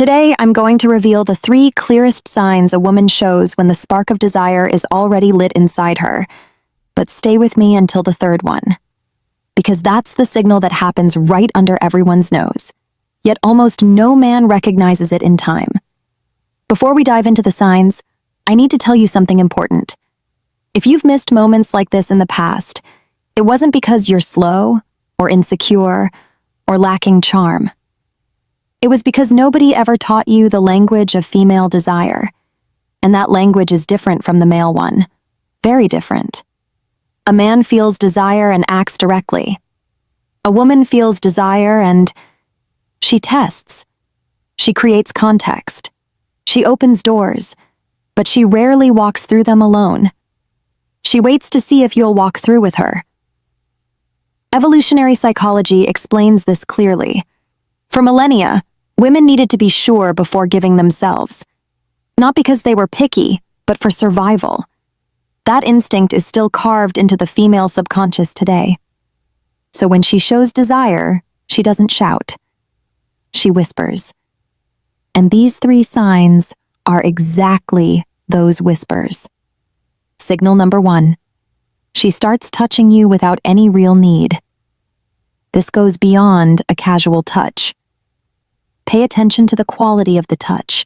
Today, I'm going to reveal the 3 clearest signs a woman shows when the spark of desire is already lit inside her. But stay with me until the 3rd one, because that's the signal that happens right under everyone's nose. Yet almost no man recognizes it in time. Before we dive into the signs, I need to tell you something important. If you've missed moments like this in the past, it wasn't because you're slow, or insecure, or lacking charm. It was because nobody ever taught you the language of female desire, and that language is different from the male one. Very different. A man feels desire and acts directly. A woman feels desire and she tests. She creates context. She opens doors, but she rarely walks through them alone. She waits to see if you'll walk through with her. Evolutionary psychology explains this clearly. For millennia, women needed to be sure before giving themselves. Not because they were picky, but for survival. That instinct is still carved into the female subconscious today. So when she shows desire, she doesn't shout. She whispers. And these 3 signs are exactly those whispers. Signal number 1. She starts touching you without any real need. This goes beyond a casual touch. Pay attention to the quality of the touch.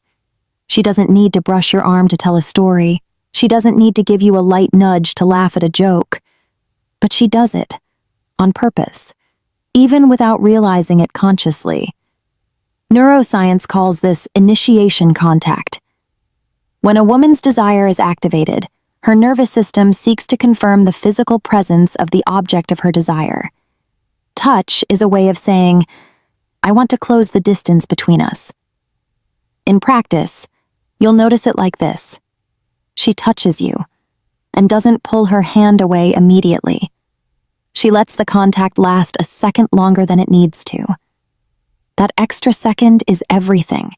She doesn't need to brush your arm to tell a story. She doesn't need to give you a light nudge to laugh at a joke. But she does it, on purpose, even without realizing it consciously. Neuroscience calls this initiation contact. When a woman's desire is activated, her nervous system seeks to confirm the physical presence of the object of her desire. Touch is a way of saying, I want to close the distance between us. In practice, you'll notice it like this. She touches you and doesn't pull her hand away immediately. She lets the contact last a second longer than it needs to. That extra second is everything.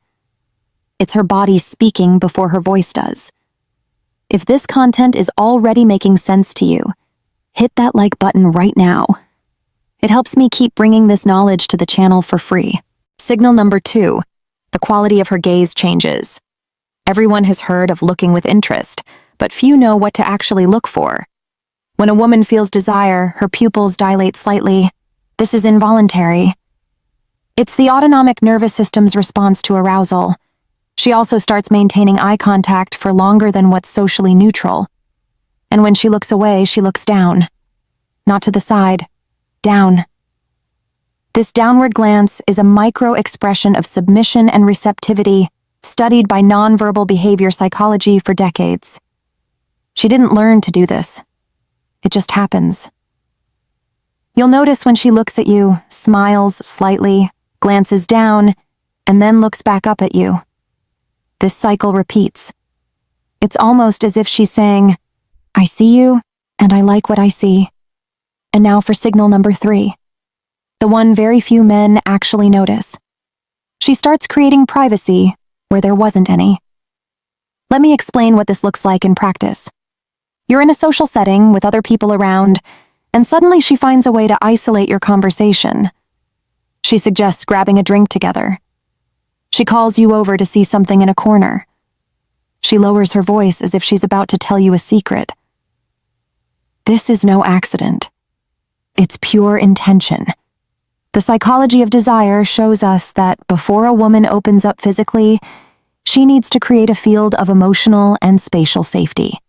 It's her body speaking before her voice does. If this content is already making sense to you, hit that like button right now. It helps me keep bringing this knowledge to the channel for free. Signal number 2, the quality of her gaze changes. Everyone has heard of looking with interest, but few know what to actually look for. When a woman feels desire, her pupils dilate slightly. This is involuntary. It's the autonomic nervous system's response to arousal. She also starts maintaining eye contact for longer than what's socially neutral. And when she looks away, she looks down. Not to the side. Down. This downward glance is a micro-expression of submission and receptivity, studied by nonverbal behavior psychology for decades. She didn't learn to do this. It just happens. You'll notice when she looks at you, smiles slightly, glances down, and then looks back up at you. This cycle repeats. It's almost as if she's saying, I see you, and I like what I see. And now for signal number 3, the one very few men actually notice. She starts creating privacy where there wasn't any. Let me explain what this looks like in practice. You're in a social setting with other people around, and suddenly she finds a way to isolate your conversation. She suggests grabbing a drink together. She calls you over to see something in a corner. She lowers her voice as if she's about to tell you a secret. This is no accident. It's pure intention. The psychology of desire shows us that before a woman opens up physically, she needs to create a field of emotional and spatial safety.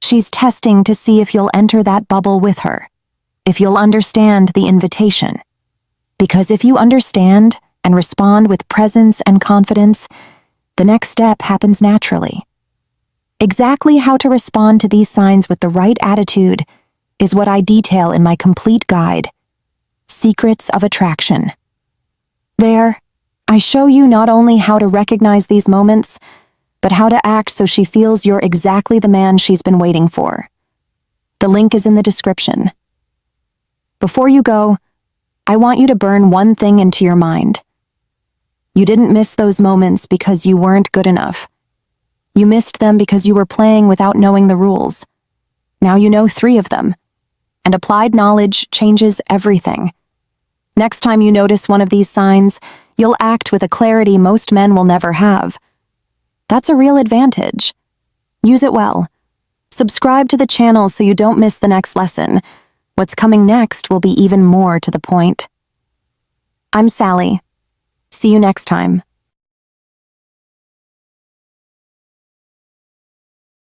She's testing to see if you'll enter that bubble with her, if you'll understand the invitation. Because if you understand and respond with presence and confidence, the next step happens naturally. Exactly how to respond to these signs with the right attitude is what I detail in my complete guide, Secrets of Attraction. There, I show you not only how to recognize these moments, but how to act so she feels you're exactly the man she's been waiting for. The link is in the description. Before you go, I want you to burn one thing into your mind. You didn't miss those moments because you weren't good enough. You missed them because you were playing without knowing the rules. Now you know 3 of them. And applied knowledge changes everything. Next time you notice one of these signs, You'll act with a clarity most men will never have. That's a real advantage. Use it well. Subscribe to the channel so you don't miss the next lesson. What's coming next will be even more to the point. I'm Sally. See you next time.